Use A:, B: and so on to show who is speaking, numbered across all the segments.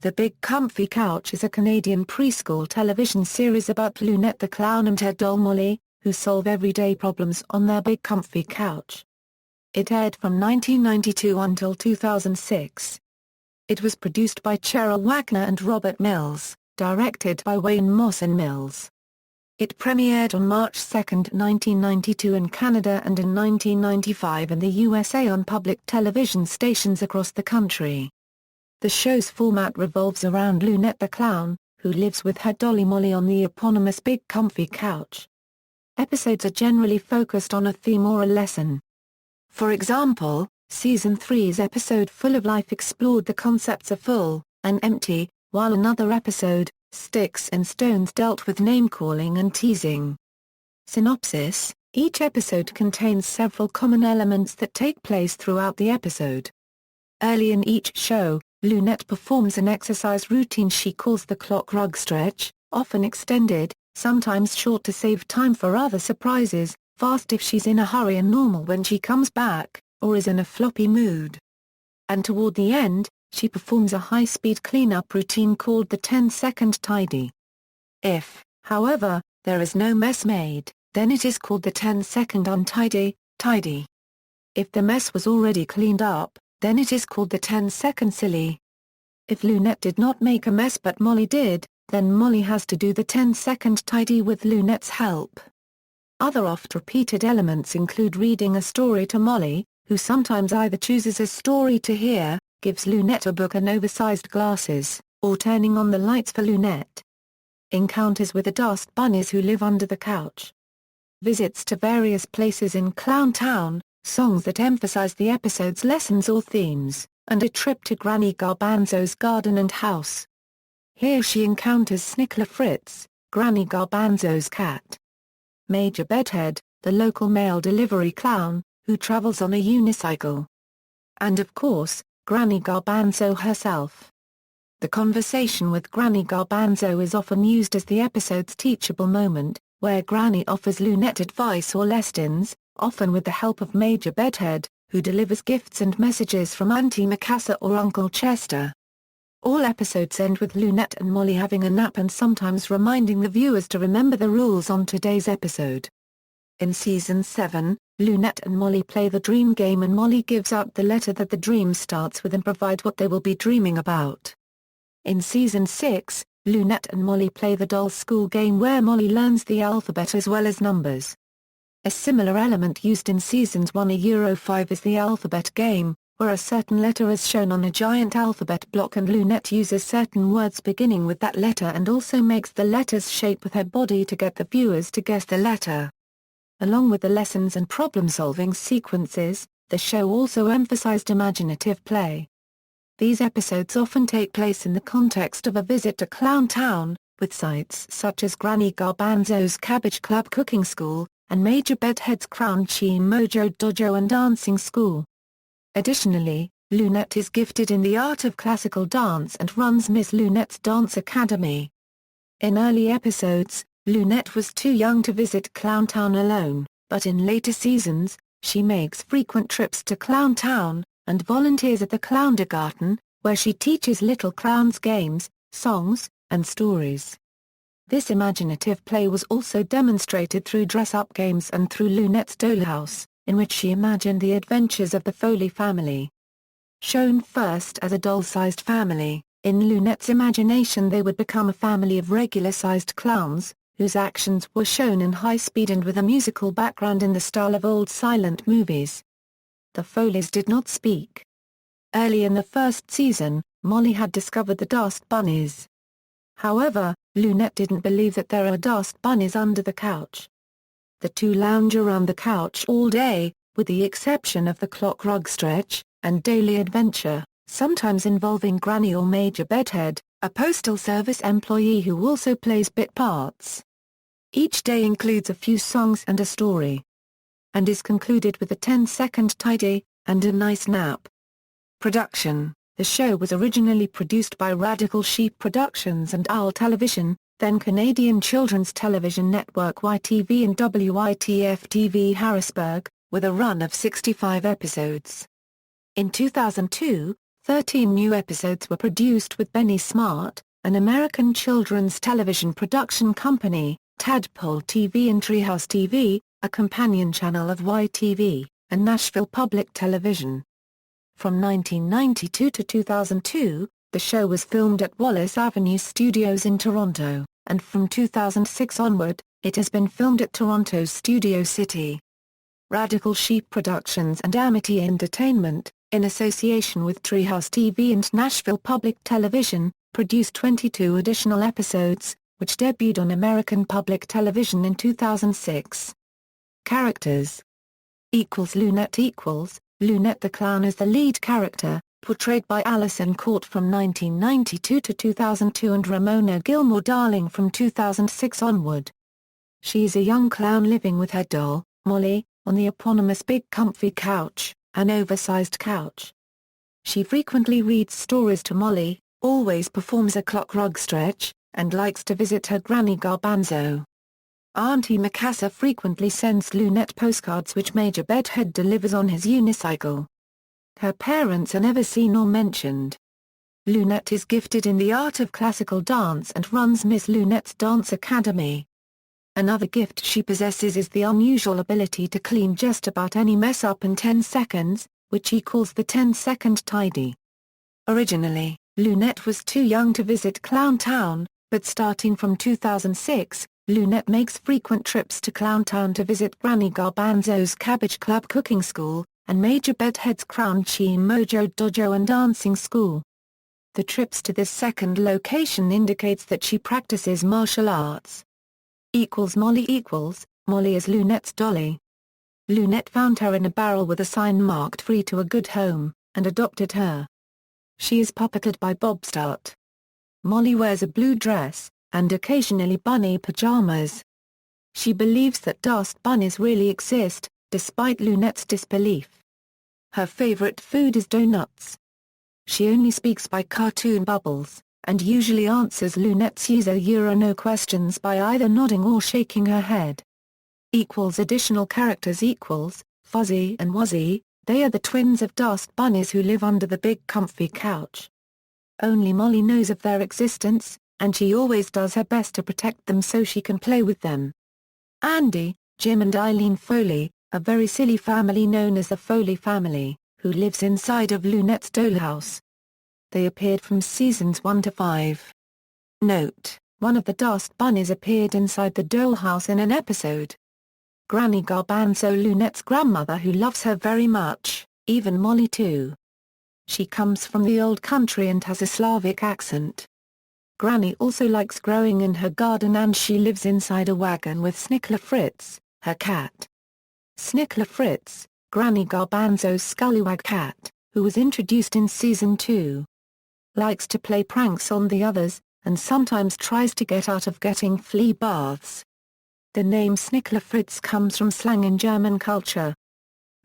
A: The Big Comfy Couch is a Canadian preschool television series about Loonette the Clown and her doll Molly, who solve everyday problems on their big comfy couch. It aired from 1992 until 2006. It was produced by Cheryl Wagner and Robert Mills, directed by Wayne Moss and Mills. It premiered on March 2, 1992 in Canada and in 1995 in the USA on public television stations across the country. The show's format revolves around Loonette the Clown, who lives with her dolly Molly on the eponymous Big Comfy Couch. Episodes are generally focused on a theme or a lesson. For example, Season 3's episode Full of Life explored the concepts of full and empty, while another episode, Sticks and Stones, dealt with name-calling and teasing. Synopsis: each episode contains several common elements that take place throughout the episode. Early in each show, Loonette performs an exercise routine she calls the clock rug stretch, often extended, sometimes short to save time for other surprises, fast if she's in a hurry and normal when she comes back, or is in a floppy mood. And toward the end, she performs a high-speed cleanup routine called the 10-second tidy. If, however, there is no mess made, then it is called the 10-second untidy, tidy. If the mess was already cleaned up, then it is called the 10-second silly. If Loonette did not make a mess but Molly did, then Molly has to do the 10-second tidy with Loonette's help. Other oft-repeated elements include reading a story to Molly, who sometimes either chooses a story to hear, gives Loonette a book and oversized glasses, or turning on the lights for Loonette. Encounters with the dust bunnies who live under the couch. Visits to various places in Clown Town, songs that emphasize the episode's lessons or themes, and a trip to Granny Garbanzo's garden and house. Here she encounters Snicklefritz, Granny Garbanzo's cat. Major Bedhead, the local mail delivery clown, who travels on a unicycle. And of course, Granny Garbanzo herself. The conversation with Granny Garbanzo is often used as the episode's teachable moment, where Granny offers Loonette advice or lessons, often with the help of Major Bedhead, who delivers gifts and messages from Auntie Macassar or Uncle Chester. All episodes end with Loonette and Molly having a nap and sometimes reminding the viewers to remember the rules on today's episode. In Season 7, Loonette and Molly play the dream game and Molly gives out the letter that the dream starts with and provide what they will be dreaming about. In Season 6, Loonette and Molly play the doll school game where Molly learns the alphabet as well as numbers. A similar element used in Seasons 1-5 is the alphabet game, where a certain letter is shown on a giant alphabet block and Loonette uses certain words beginning with that letter and also makes the letter's shape with her body to get the viewers to guess the letter. Along with the lessons and problem-solving sequences, the show also emphasized imaginative play. These episodes often take place in the context of a visit to Clown Town, with sites such as Granny Garbanzo's Cabbage Club Cooking School, and Major Bedhead's Crown Chi Mojo Dojo and Dancing School. Additionally, Loonette is gifted in the art of classical dance and runs Miss Loonette's Dance Academy. In early episodes, Loonette was too young to visit Clown Town alone, but in later seasons, she makes frequent trips to Clown Town, and volunteers at the Clowndergarten, where she teaches little clowns games, songs, and stories. This imaginative play was also demonstrated through dress-up games and through Loonette's Dollhouse, in which she imagined the adventures of the Foley family. Shown first as a doll-sized family, in Loonette's imagination they would become a family of regular-sized clowns, whose actions were shown in high speed and with a musical background in the style of old silent movies. The Foleys did not speak. Early in the first season, Molly had discovered the dust bunnies. However, Loonette didn't believe that there are dust bunnies under the couch. The two lounge around the couch all day, with the exception of the clock rug stretch, and daily adventure, sometimes involving Granny or Major Bedhead, a postal service employee who also plays bit parts. Each day includes a few songs and a story. And is concluded with a 10-second tidy, and a nice nap. Production: the show was originally produced by Radical Sheep Productions and Owl Television, then Canadian Children's Television Network YTV and WITF-TV Harrisburg, with a run of 65 episodes. In 2002, 13 new episodes were produced with Benny Smart, an American children's television production company, Tadpole TV and Treehouse TV, a companion channel of YTV, and Nashville Public Television. From 1992 to 2002, the show was filmed at Wallace Avenue Studios in Toronto, and from 2006 onward, it has been filmed at Toronto's Studio City. Radical Sheep Productions and Amity Entertainment, in association with Treehouse TV and Nashville Public Television, produced 22 additional episodes, which debuted on American Public Television in 2006. Characters Loonette Loonette the Clown is the lead character, portrayed by Allison Court from 1992 to 2002 and Ramona Gilmore Darling from 2006 onward. She is a young clown living with her doll, Molly, on the eponymous big comfy couch, an oversized couch. She frequently reads stories to Molly, always performs a clock rug stretch, and likes to visit her granny Garbanzo. Auntie Macassar frequently sends Loonette postcards which Major Bedhead delivers on his unicycle. Her parents are never seen or mentioned. Loonette is gifted in the art of classical dance and runs Miss Loonette's Dance Academy. Another gift she possesses is the unusual ability to clean just about any mess up in 10 seconds, which she calls the 10-second tidy. Originally, Loonette was too young to visit Clown Town, but starting from 2006, Loonette makes frequent trips to Clown Town to visit Granny Garbanzo's Cabbage Club cooking school, and Major Bedhead's Crown Chi Mojo Dojo and dancing school. The trips to this second location indicates that she practices martial arts. Molly Molly is Loonette's dolly. Loonette found her in a barrel with a sign marked "Free to a Good Home," and adopted her. She is puppeted by Bob Start. Molly wears a blue dress, and occasionally bunny pajamas. She believes that dust bunnies really exist, despite Loonette's disbelief. Her favorite food is donuts. She only speaks by cartoon bubbles, and usually answers Loonette's yes/no questions by either nodding or shaking her head. Additional characters Fuzzy and Wuzzy, they are the twins of dust bunnies who live under the big comfy couch. Only Molly knows of their existence, and she always does her best to protect them so she can play with them. Andy, Jim and Eileen Foley, a very silly family known as the Foley family, who lives inside of Loonette's dollhouse. They appeared from seasons 1 to 5. Note: one of the dust bunnies appeared inside the dollhouse in an episode. Granny Garbanzo, Loonette's grandmother who loves her very much, even Molly too. She comes from the old country and has a Slavic accent. Granny also likes growing in her garden and she lives inside a wagon with Snicklefritz, her cat. Snicklefritz, Granny Garbanzo's scallywag cat, who was introduced in Season 2. Likes to play pranks on the others, and sometimes tries to get out of getting flea baths. The name Snicklefritz comes from slang in German culture.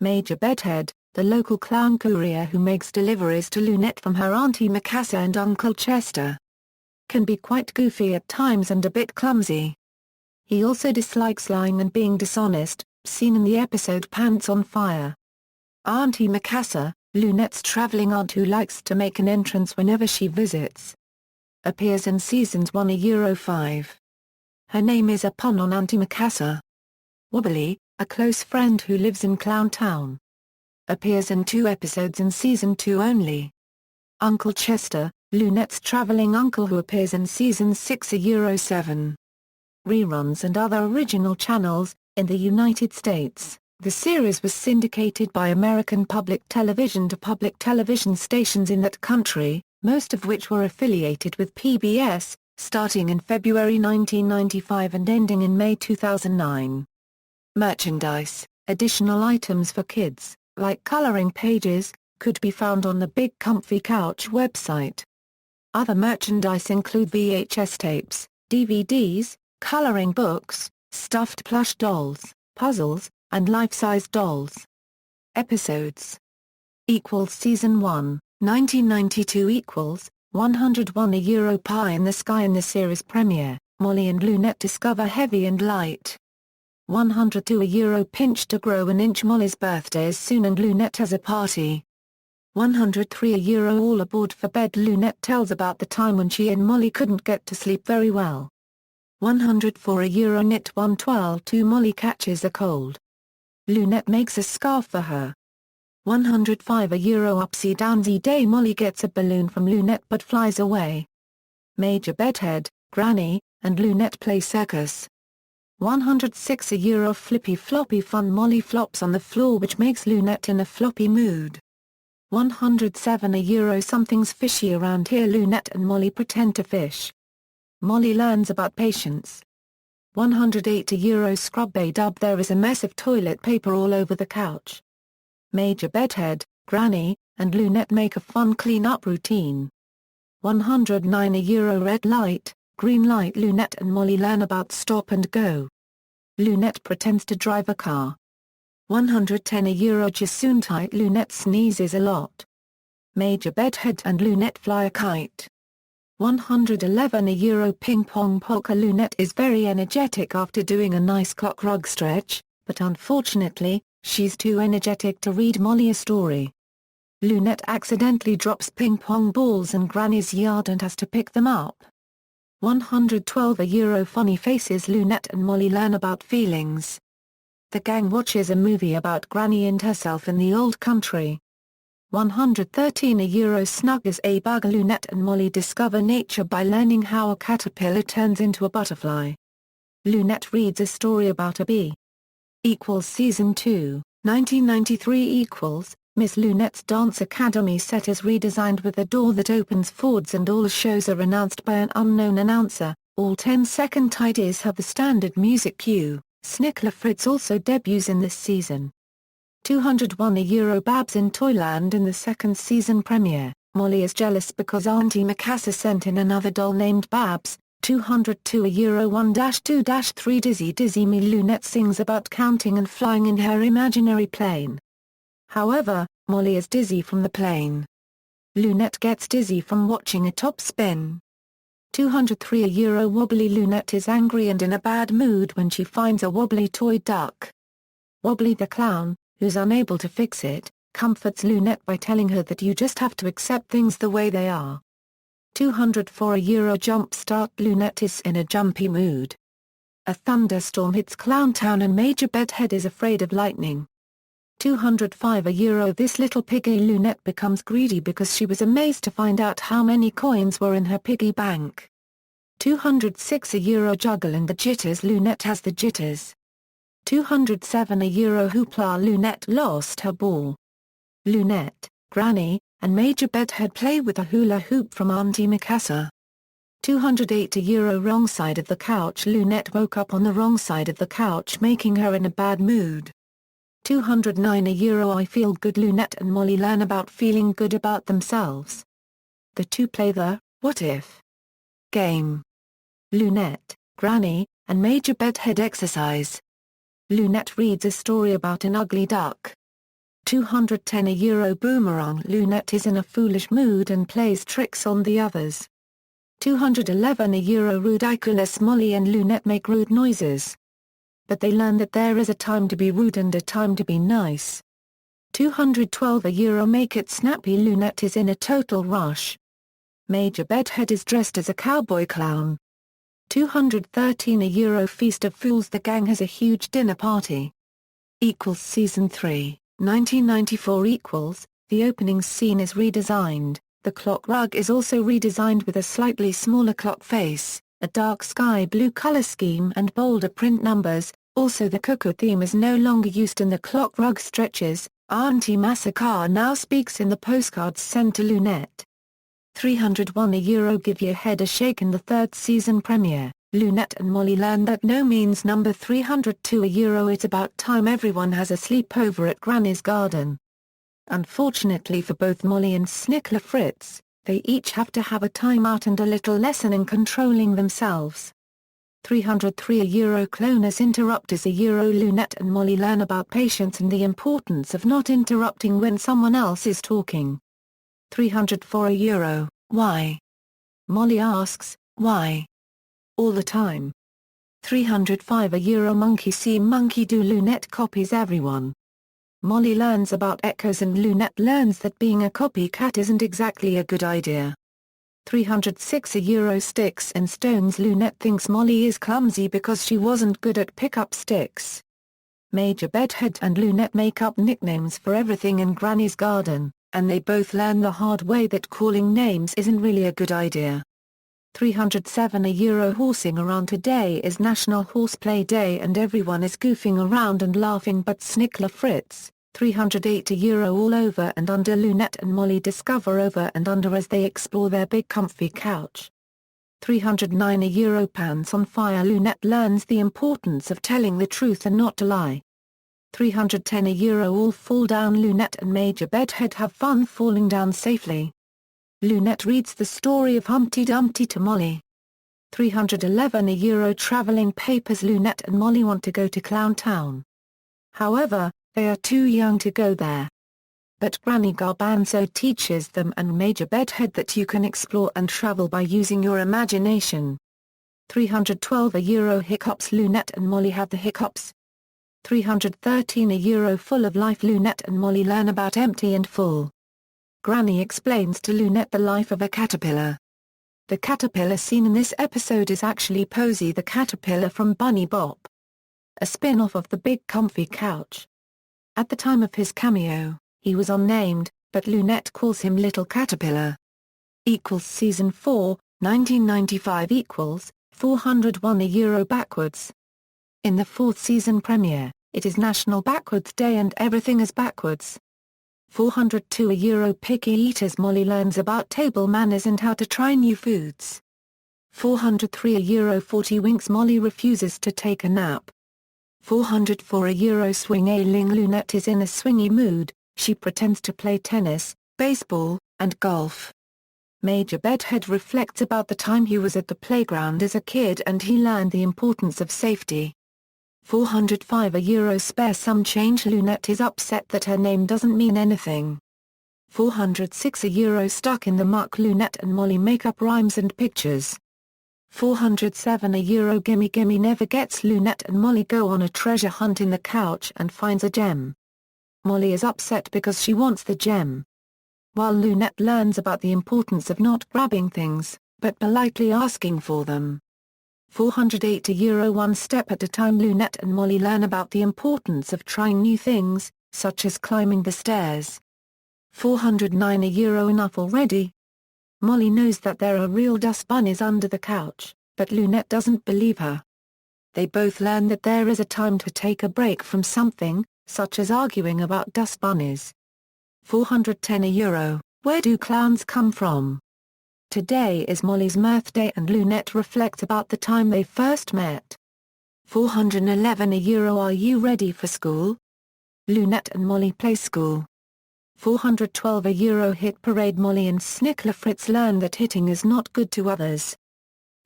A: Major Bedhead, the local clown courier who makes deliveries to Loonette from her Auntie Macassar and Uncle Chester. Can be quite goofy at times and a bit clumsy. He also dislikes lying and being dishonest, seen in the episode Pants on Fire. Auntie Macassar, Loonette's traveling aunt who likes to make an entrance whenever she visits. Appears in Seasons 1/5. Her name is a pun on Auntie Macassar. Wobbly, a close friend who lives in Clown Town. Appears in 2 episodes in Season 2 only. Uncle Chester, Loonette's traveling uncle who appears in Season 6/7. Reruns and other original channels. In the United States, the series was syndicated by American Public Television to public television stations in that country, most of which were affiliated with PBS, starting in February 1995 and ending in May 2009. Merchandise, additional items for kids, like coloring pages, could be found on the Big Comfy Couch website. Other merchandise include VHS tapes, DVDs, coloring books, stuffed plush dolls, puzzles, and life-size dolls. Episodes Season 1, 1992 101 Pie in the Sky. In the series premiere, Molly and Loonette discover Heavy and Light. 102 Pinch to Grow an Inch. Molly's birthday is soon and Loonette has a party. 103 euro all aboard for bed. Loonette tells about the time when she and Molly couldn't get to sleep very well. 104 euro knit 112 2 Molly catches a cold. Loonette makes a scarf for her. 105 euro upsy downsy day. Molly gets a balloon from Loonette but flies away. Major Bedhead, Granny, and Loonette play circus. 106 euro flippy floppy fun. Molly flops on the floor which makes Loonette in a floppy mood. 107 euro something's fishy around here. Loonette and Molly pretend to fish. Molly learns about patience. 108 euro scrub a dub. There is a mess of toilet paper all over the couch. Major Bedhead, Granny, and Loonette make a fun clean-up routine. 109 euro red light, green light. Loonette and Molly learn about stop and go. Loonette pretends to drive a car. 110 euro Gesundheit. Loonette sneezes a lot. Major Bedhead and Loonette fly a kite. 111 euro ping pong polka. Loonette is very energetic after doing a nice clock rug stretch, but unfortunately, she's too energetic to read Molly a story. Loonette accidentally drops ping pong balls in Granny's yard and has to pick them up. 112 euro funny faces. Loonette and Molly learn about feelings. The gang watches a movie about Granny and herself in the old country. 113 euro snug as a bug. Loonette and Molly discover nature by learning how a caterpillar turns into a butterfly. Loonette reads a story about a bee. Season 2, 1993 Miss Loonette's Dance Academy set is redesigned with a door that opens forwards and all shows are announced by an unknown announcer. All 10-second tidies have the standard music cue. Snicklefritz also debuts in this season. 201 euro Babs in Toyland. In the second season premiere, Molly is jealous because Auntie Macassar sent in another doll named Babs. 202 euro 1-2-3 Dizzy Dizzy Me. Loonette sings about counting and flying in her imaginary plane. However, Molly is dizzy from the plane. Loonette gets dizzy from watching a top spin. 203 euro Wobbly. Loonette is angry and in a bad mood when she finds a wobbly toy duck. Wobbly the Clown, who's unable to fix it, comforts Loonette by telling her that you just have to accept things the way they are. 204 euro Jump Start. Loonette is in a jumpy mood. A thunderstorm hits Clowntown and Major Bedhead is afraid of lightning. 205 euro This little piggy. Loonette becomes greedy because she was amazed to find out how many coins were in her piggy bank. 206 euro Juggling the Jitters. Loonette has the jitters. 207 euro Hoopla. Loonette lost her ball. Loonette, Granny, and Major Bedhead play with a hula hoop from Auntie Macassar. 208 euro Wrong side of the couch. Loonette woke up on the wrong side of the couch making her in a bad mood. 209 euro I Feel Good. Loonette and Molly learn about feeling good about themselves. The two play the What If game. Loonette, Granny, and Major Bedhead exercise. Loonette reads a story about an ugly duck. 210 euro Boomerang. Loonette is in a foolish mood and plays tricks on the others. 211 euro Ridiculous. Molly and Loonette make rude noises. But they learn that there is a time to be rude and a time to be nice. 212 euro Make It Snappy. Loonette is in a total rush. Major Bedhead is dressed as a cowboy clown. 213 euro Feast of Fools. The gang has a huge dinner party. Season 3, 1994 The opening scene is redesigned. The clock rug is also redesigned with a slightly smaller clock face, a dark sky blue color scheme and bolder print numbers. Also the cuckoo theme is no longer used in the clock rug stretches. Auntie Macassar now speaks in the postcards sent to Loonette. 301 euro Give Your Head a Shake. In the third season premiere, Loonette and Molly learn that no means number 302 euro It's about time everyone has a sleepover at Granny's garden. Unfortunately for both Molly and Snicklefritz, they each have to have a timeout and a little lesson in controlling themselves. 303 euro Clonus Interrupters euro Loonette and Molly learn about patience and the importance of not interrupting when someone else is talking. 304 euro Why? Molly asks, why? All the time. 305 euro Monkey See Monkey Do. Loonette copies everyone. Molly learns about echoes and Loonette learns that being a copycat isn't exactly a good idea. 306 Euro Sticks and Stones. Loonette thinks Molly is clumsy because she wasn't good at pick-up sticks. Major Bedhead and Loonette make up nicknames for everything in Granny's garden, and they both learn the hard way that calling names isn't really a good idea. 307 Euro Horsing around. Today is National Horseplay Day and everyone is goofing around and laughing but Snicklefritz. 308 Euro All over and under. Loonette and Molly discover over and under as they explore their big comfy couch. 309 Euro Pants on Fire. Loonette learns the importance of telling the truth and not to lie. 310 Euro All Fall Down. Loonette and Major Bedhead have fun falling down safely. Loonette reads the story of Humpty Dumpty to Molly. 311 Euro Traveling Papers. Loonette and Molly want to go to Clown Town. However, they are too young to go there. But Granny Garbanzo teaches them and Major Bedhead that you can explore and travel by using your imagination. 312 Euro Hiccups. Loonette and Molly have the hiccups. 313 Euro Full of Life. Loonette and Molly learn about empty and full. Granny explains to Loonette the life of a caterpillar. The caterpillar seen in this episode is actually Posy the caterpillar from Bunny Bop, a spin-off of the Big Comfy Couch. At the time of his cameo, he was unnamed, but Loonette calls him Little Caterpillar. Season 4, 1995 401 Euro Backwards. In the fourth season premiere, it is National Backwards Day and everything is backwards. 402 Euro Picky Eaters. Molly learns about table manners and how to try new foods. 403 Euro 40 Winks. Molly refuses to take a nap. 404 Euro Swing. Ailing. Loonette is in a swingy mood, she pretends to play tennis, baseball, and golf. Major Bedhead reflects about the time he was at the playground as a kid and he learned the importance of safety. 405 Euro Spare Some Change. Loonette is upset that her name doesn't mean anything. 406 Euro Stuck in the Muck. Loonette and Molly make up rhymes and pictures. 407 Euro Gimme Gimme Never Gets. Loonette and Molly go on a treasure hunt in the couch and finds a gem. Molly is upset because she wants the gem. While Loonette learns about the importance of not grabbing things, but politely asking for them. 480 Euro One Step at a Time. Loonette and Molly learn about the importance of trying new things, such as climbing the stairs. 409 Euro Enough Already. Molly knows that there are real dust bunnies under the couch, but Loonette doesn't believe her. They both learn that there is a time to take a break from something, such as arguing about dust bunnies. 410 Euro Where Do Clowns Come From? Today is Molly's birthday and Loonette reflect about the time they first met. 411 Euro Are You Ready for School? Loonette and Molly play school. 412 Euro Hit Parade. Molly and Snicklefritz learn that hitting is not good to others.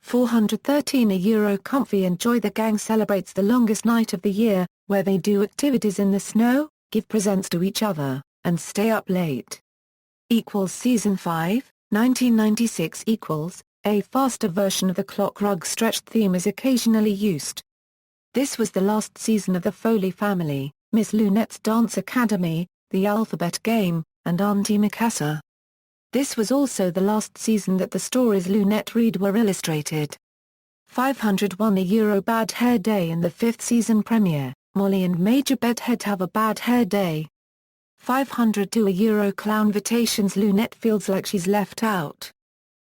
A: 413 Euro Comfy. Enjoy. The gang celebrates the longest night of the year, where they do activities in the snow, give presents to each other, and stay up late. Season 5, 1996 A faster version of the clock rug stretched theme is occasionally used. This was the last season of the Foley family, Miss Loonette's Dance Academy, The Alphabet Game, and Auntie Macassar. This was also the last season that the stories Loonette read were illustrated. 501 Euro Bad Hair Day. In the fifth season premiere, Molly and Major Bedhead have a bad hair day. 502 Euro Clown Vitations. Loonette feels like she's left out.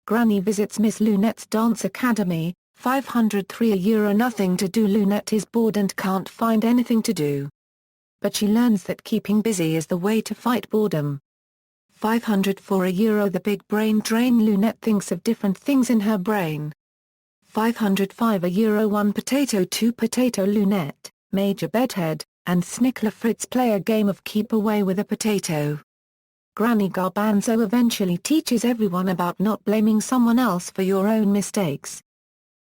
A: Granny visits Miss Loonette's Dance Academy. 503 Euro Nothing to Do. Loonette is bored and can't find anything to do. But she learns that keeping busy is the way to fight boredom. 504 Euro The Big Brain Drain. Loonette thinks of different things in her brain. 505 Euro 1 Potato 2 Potato. Loonette, Major Bedhead, and Snicklefritz play a game of keep away with a potato. Granny Garbanzo eventually teaches everyone about not blaming someone else for your own mistakes.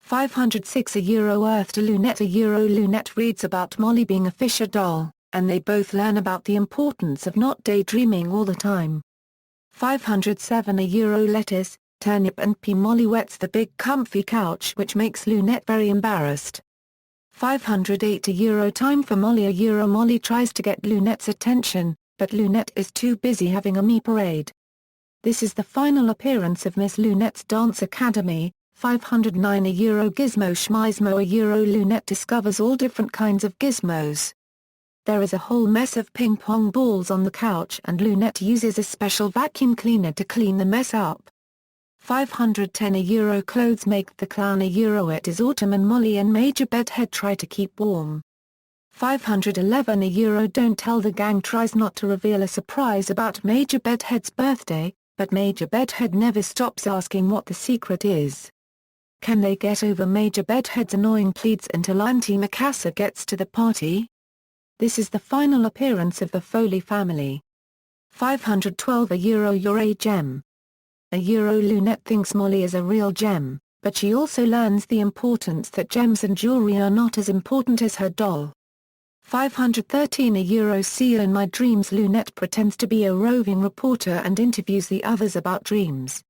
A: 506 Euro Earth to Loonette. Euro Loonette reads about Molly being a Fisher doll, and they both learn about the importance of not daydreaming all the time. 507 Euro Lettuce, Turnip and Pea. Molly wets the big comfy couch which makes Loonette very embarrassed. 508 Euro time for Molly Euro Molly tries to get Loonette's attention, but Loonette is too busy having a me parade. This is the final appearance of Miss Loonette's Dance Academy. 509 Euro Gizmo Schmizmo Euro Loonette discovers all different kinds of gizmos. There is a whole mess of ping pong balls on the couch and Loonette uses a special vacuum cleaner to clean the mess up. 510 Euro Clothes make the clown Euro it is autumn and Molly and Major Bedhead try to keep warm. 511 Euro Don't Tell the gang tries not to reveal a surprise about Major Bedhead's birthday, but Major Bedhead never stops asking what the secret is. Can they get over Major Bedhead's annoying pleads until Auntie Macassar gets to the party? This is the final appearance of the Foley family. 512 Euro You're a gem. Euro Loonette thinks Molly is a real gem, but she also learns the importance that gems and jewelry are not as important as her doll. 513 Euro See You in My Dreams Loonette pretends to be a roving reporter and interviews the others about dreams.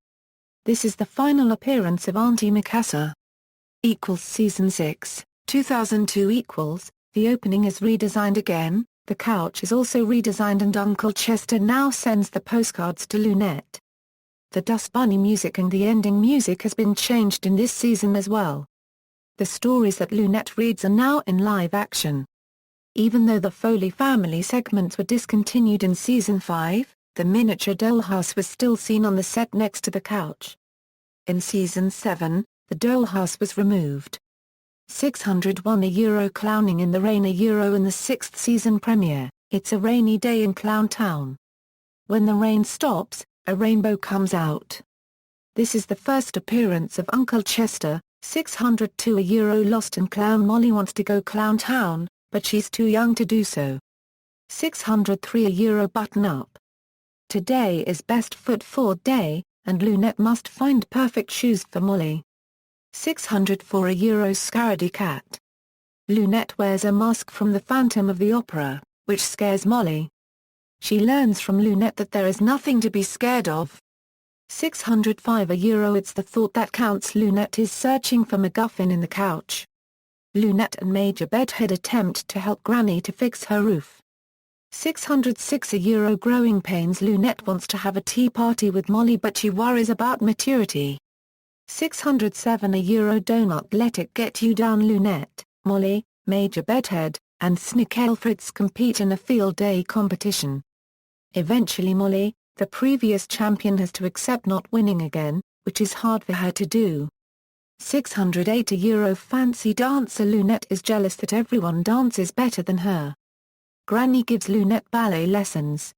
A: This is the final appearance of Auntie Macassar. Season 6, 2002 The opening is redesigned again, the couch is also redesigned and Uncle Chester now sends the postcards to Loonette. The Dust Bunny music and the ending music has been changed in this season as well. The stories that Loonette reads are now in live action. Even though the Foley family segments were discontinued in Season 5, the miniature dollhouse was still seen on the set next to the couch. In Season 7, the dollhouse was removed. 601 Euro Clowning in the Rain Euro in the 6th season premiere, it's a rainy day in Clown Town. When the rain stops, a rainbow comes out. This is the first appearance of Uncle Chester. 602 Euro Lost and Clown Molly wants to go Clown Town, but she's too young to do so. 603 Euro Button Up. Today is Best Foot Forward Day, and Loonette must find perfect shoes for Molly. 604 Euro Scaredy Cat. Loonette wears a mask from the Phantom of the Opera, which scares Molly. She learns from Loonette that there is nothing to be scared of. 605 Euro It's the thought that counts Loonette is searching for MacGuffin in the couch. Loonette and Major Bedhead attempt to help Granny to fix her roof. 606 Euro Growing Pains Loonette wants to have a tea party with Molly but she worries about maturity. 607 Euro Don't Let It Get You Down Loonette, Molly, Major Bedhead, and Snicklefritz compete in a field day competition. Eventually Molly, the previous champion, has to accept not winning again, which is hard for her to do. 608 Euro Fancy Dancer Loonette is jealous that everyone dances better than her. Granny gives Loonette ballet lessons.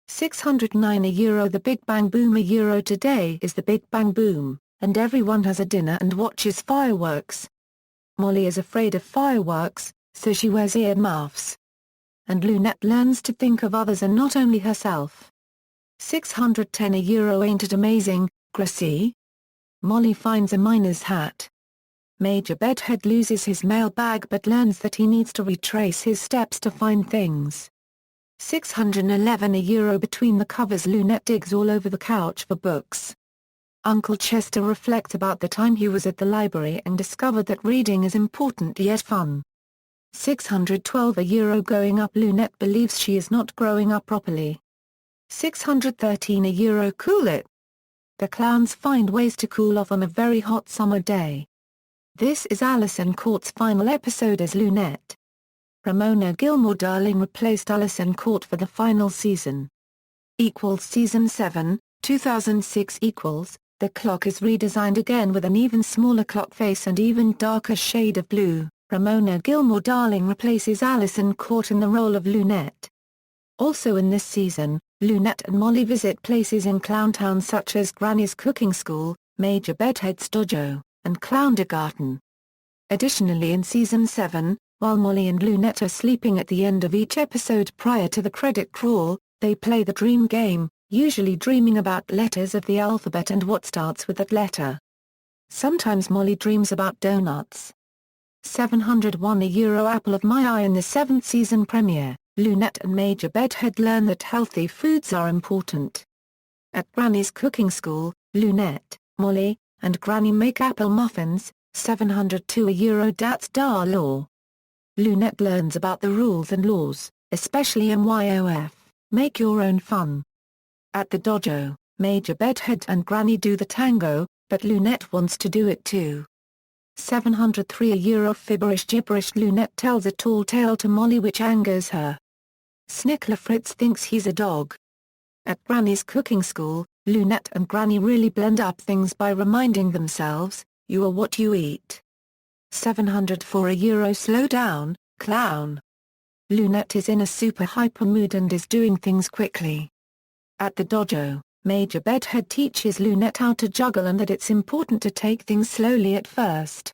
A: 609 Euro The Big Bang Boom Euro Today is the Big Bang Boom, and everyone has a dinner and watches fireworks. Molly is afraid of fireworks, so she wears ear muffs. And Loonette learns to think of others and not only herself. 610 Euro Ain't It Amazing, Gracie? Molly finds a miner's hat. Major Bedhead loses his mail bag but learns that he needs to retrace his steps to find things. 611 Euro Between the Covers Loonette digs all over the couch for books. Uncle Chester reflects about the time he was at the library and discovered that reading is important yet fun. 612 Euro Going Up Loonette believes she is not growing up properly. 613 Euro Cool It. The clowns find ways to cool off on a very hot summer day. This is Alison Court's final episode as Loonette. Ramona Gilmore Darling replaced Alison Court for the final season. Season 7, 2006 The clock is redesigned again with an even smaller clock face and even darker shade of blue. Ramona Gilmore Darling replaces Alison Court in the role of Loonette. Also in this season, Loonette and Molly visit places in Clowntown such as Granny's Cooking School, Major Bedhead's Dojo, and Clowndergarten. Additionally in Season 7, while Molly and Loonette are sleeping at the end of each episode prior to the credit crawl, they play the dream game, usually dreaming about letters of the alphabet and what starts with that letter. Sometimes Molly dreams about donuts. 701 Euro Apple of My Eye in the 7th season premiere, Loonette and Major Bedhead learn that healthy foods are important. At Granny's Cooking School, Loonette, Molly, and Granny make apple muffins. 702 Euro That's Da Law. Loonette learns about the rules and laws, especially MYOF, make your own fun. At the dojo, Major Bedhead and Granny do the tango, but Loonette wants to do it too. 703 A year of fibberish gibberish. Loonette tells a tall tale to Molly which angers her. Snicklefritz thinks he's a dog. At Granny's cooking school, Loonette and Granny really blend up things by reminding themselves, you are what you eat. 704 A euro. Slow down, clown. Loonette is in a super hyper mood and is doing things quickly. At the dojo, Major Bedhead teaches Loonette how to juggle and that it's important to take things slowly at first.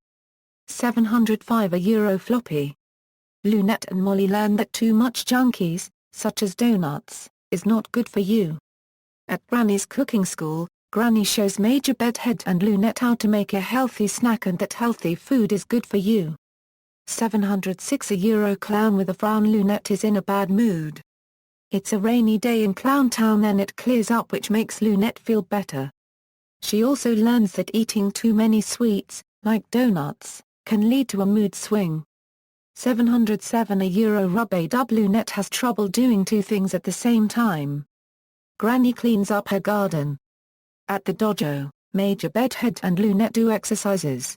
A: 705 A euro. Floppy. Loonette and Molly learn that too much junkies, such as donuts, is not good for you. At Granny's cooking school, Granny shows Major Bedhead and Loonette how to make a healthy snack and that healthy food is good for you. 706 A euro. Clown with a frown. Loonette is in a bad mood. It's a rainy day in Clown Town, then it clears up, which makes Loonette feel better. She also learns that eating too many sweets, like donuts, can lead to a mood swing. 707 A euro. Rub-a-dub. Loonette has trouble doing two things at the same time. Granny cleans up her garden. At the dojo, Major Bedhead and Loonette do exercises.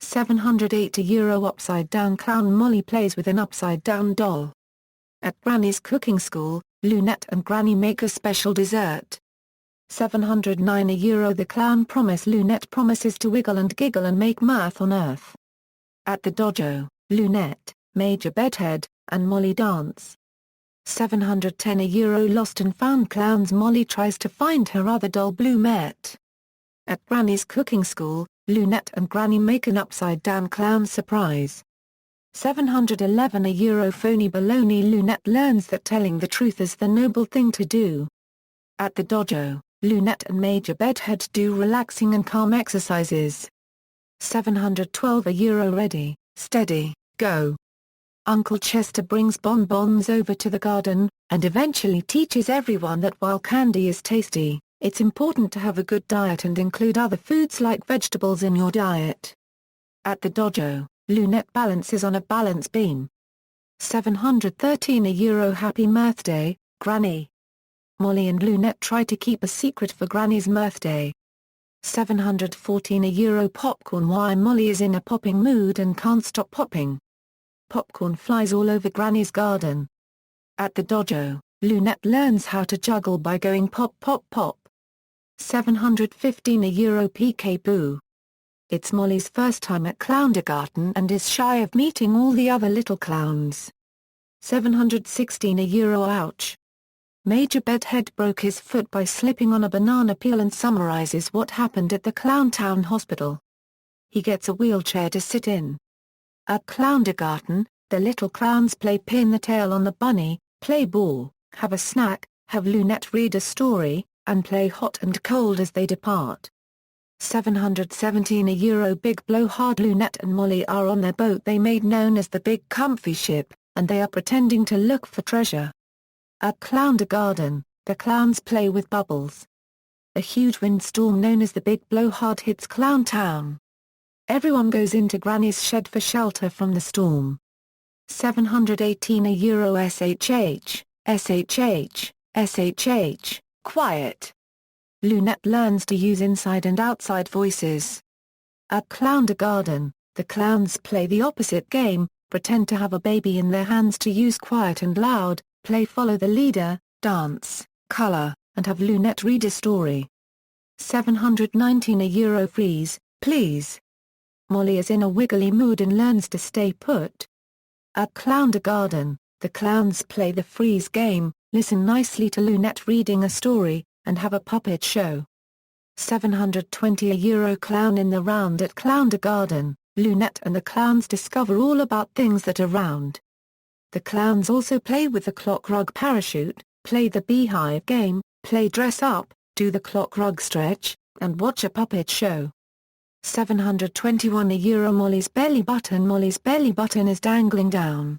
A: 708 A euro. Upside down clown. Molly plays with an upside-down doll. At Granny's cooking school, Loonette and Granny make a special dessert. 709 A euro. The clown promise. Loonette promises to wiggle and giggle and make mirth on earth. At the dojo, Loonette, Major Bedhead, and Molly dance. 710 A euro. Lost and found clowns. Molly tries to find her other doll Bloomette. At Granny's cooking school, Loonette and Granny make an upside-down clown surprise. 711 A euro. Phony baloney. Loonette learns that telling the truth is the noble thing to do. At the dojo, Loonette and Major Bedhead do relaxing and calm exercises. 712 A euro. Ready, steady, go. Uncle Chester brings bonbons over to the garden, and eventually teaches everyone that while candy is tasty, it's important to have a good diet and include other foods like vegetables in your diet. At the dojo, Loonette balances on a balance beam. 713 A euro. Happy Mirthday, Granny. Molly and Loonette try to keep a secret for Granny's mirthday. 714 A euro. Popcorn. Why Molly is in a popping mood and can't stop popping. Popcorn flies all over Granny's garden. At the dojo, Loonette learns how to juggle by going pop pop pop. 715 A euro. Peekaboo. It's Molly's first time at Clowndergarten and is shy of meeting all the other little clowns. 716 A euro. Ouch. Major Bedhead broke his foot by slipping on a banana peel and summarizes what happened at the Clowntown Hospital. He gets a wheelchair to sit in. At Clowndergarten, the little clowns play pin the tail on the bunny, play ball, have a snack, have Loonette read a story, and play hot and cold as they depart. 717 A euro. Big blowhard. Loonette and Molly are on their boat they made known as the Big Comfy Ship, and they are pretending to look for treasure. At Clowndergarten, the clowns play with bubbles. A huge windstorm known as the Big Blowhard hits Clowntown. Everyone goes into Granny's shed for shelter from the storm. 718 A euro. SHH, SHH, SHH, quiet. Loonette learns to use inside and outside voices. At Clowndergarten, the clowns play the opposite game, pretend to have a baby in their hands to use quiet and loud, play follow the leader, dance, color, and have Loonette read a story. 719 A euro. Freeze, please. Molly is in a wiggly mood and learns to stay put. At Clowndergarten, the clowns play the freeze game, listen nicely to Loonette reading a story, and have a puppet show. 720 A euro. Clown in the round. At Clowndergarten, Loonette and the clowns discover all about things that are round. The clowns also play with the clock rug parachute, play the beehive game, play dress up, do the clock rug stretch, and watch a puppet show. 721 A euro. Molly's belly button. Molly's belly button is dangling down.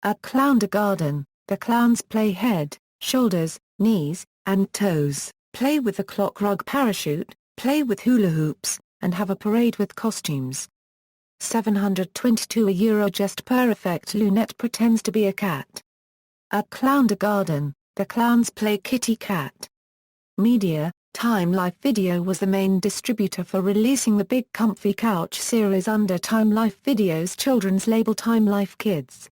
A: At Clowndergarten, the clowns play head, shoulders, knees, and toes, play with the clock rug parachute, play with hula hoops, and have a parade with costumes. €722 Just perfect. Loonette pretends to be a cat. At Clowndergarten, the clowns play kitty cat. Media, Time Life Video was the main distributor for releasing the Big Comfy Couch series under Time Life Video's children's label Time Life Kids.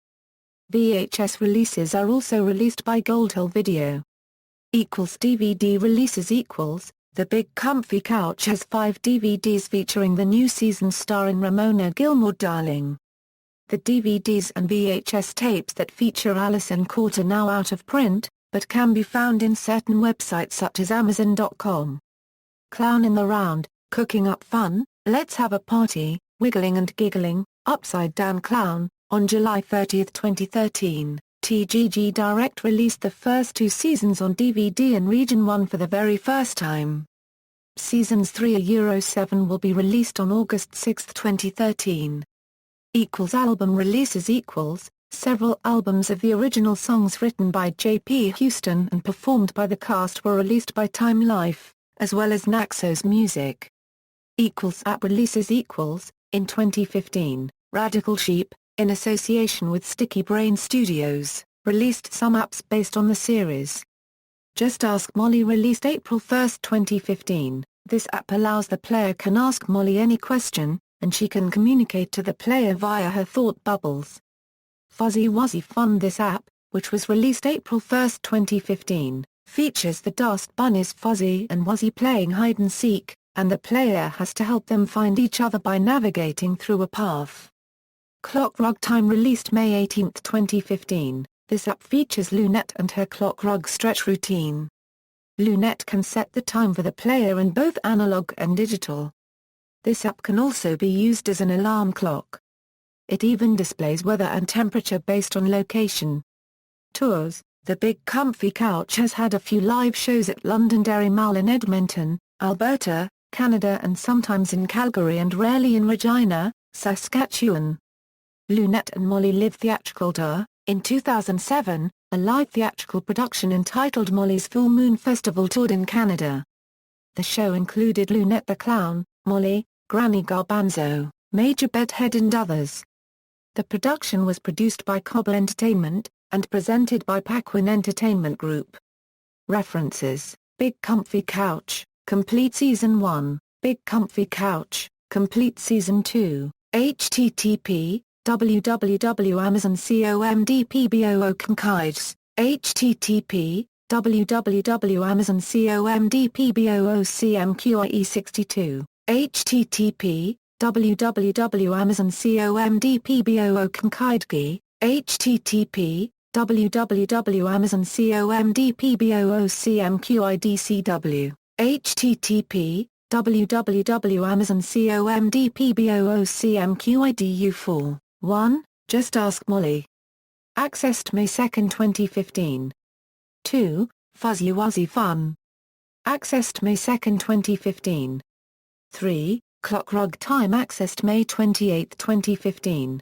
A: VHS releases are also released by Goldhill Video. DVD releases The Big Comfy Couch has 5 DVDs featuring the new season starring Ramona Gilmore Darling. The DVDs and VHS tapes that feature Alison Court are now out of print, but can be found in certain websites such as Amazon.com. Clown in the Round, Cooking Up Fun, Let's Have a Party, Wiggling and Giggling, Upside Down Clown. On July 30, 2013, TGG Direct released the first 2 seasons on DVD in Region 1 for the very first time. Seasons 3 and Euro 7 will be released on August 6, 2013. Album releases Several albums of the original songs written by J.P. Houston and performed by the cast were released by Time Life, as well as Naxos Music. App releases In 2015, Radical Sheep, in association with Sticky Brain Studios, released some apps based on the series. Just Ask Molly released April 1, 2015. This app allows the player can ask Molly any question, and she can communicate to the player via her thought bubbles. Wuzzy Fun. This app, which was released April 1, 2015, features the Dust Bunnies Fuzzy and Wuzzy playing hide-and-seek, and the player has to help them find each other by navigating through a path. Clock Rug Time released May 18, 2015. This app features Loonette and her clock rug stretch routine. Loonette can set the time for the player in both analog and digital. This app can also be used as an alarm clock. It even displays weather and temperature based on location. Tours. The Big Comfy Couch has had a few live shows at Londonderry Mall in Edmonton, Alberta, Canada, and sometimes in Calgary and rarely in Regina, Saskatchewan. Loonette and Molly Live Theatrical Tour. In 2007, a live theatrical production entitled Molly's Full Moon Festival toured in Canada. The show included Loonette the Clown, Molly, Granny Garbanzo, Major Bedhead and others. The production was produced by Cobble Entertainment, and presented by Paquin Entertainment Group. References: Big Comfy Couch, Complete Season 1, Big Comfy Couch, Complete Season 2, http www.amazon.com/comkides, http www.amazon.com/cmqie62, http www.amazon.com/comkidegi, http www.amazon.com/cmqidcw, http www.amazon.com/cmqidu4. 1. Just Ask Molly. Accessed May 2, 2015. 2. Wuzzy Fun. Accessed May 2, 2015. 3. Clock Rug Time. Accessed May 28, 2015.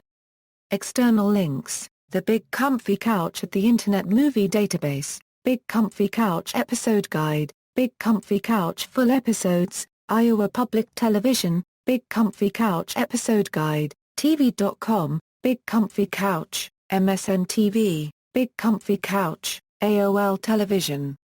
A: External links: The Big Comfy Couch at the Internet Movie Database, Big Comfy Couch Episode Guide, Big Comfy Couch Full Episodes, Iowa Public Television, Big Comfy Couch Episode Guide, TV.com, Big Comfy Couch, MSN TV, Big Comfy Couch, AOL Television.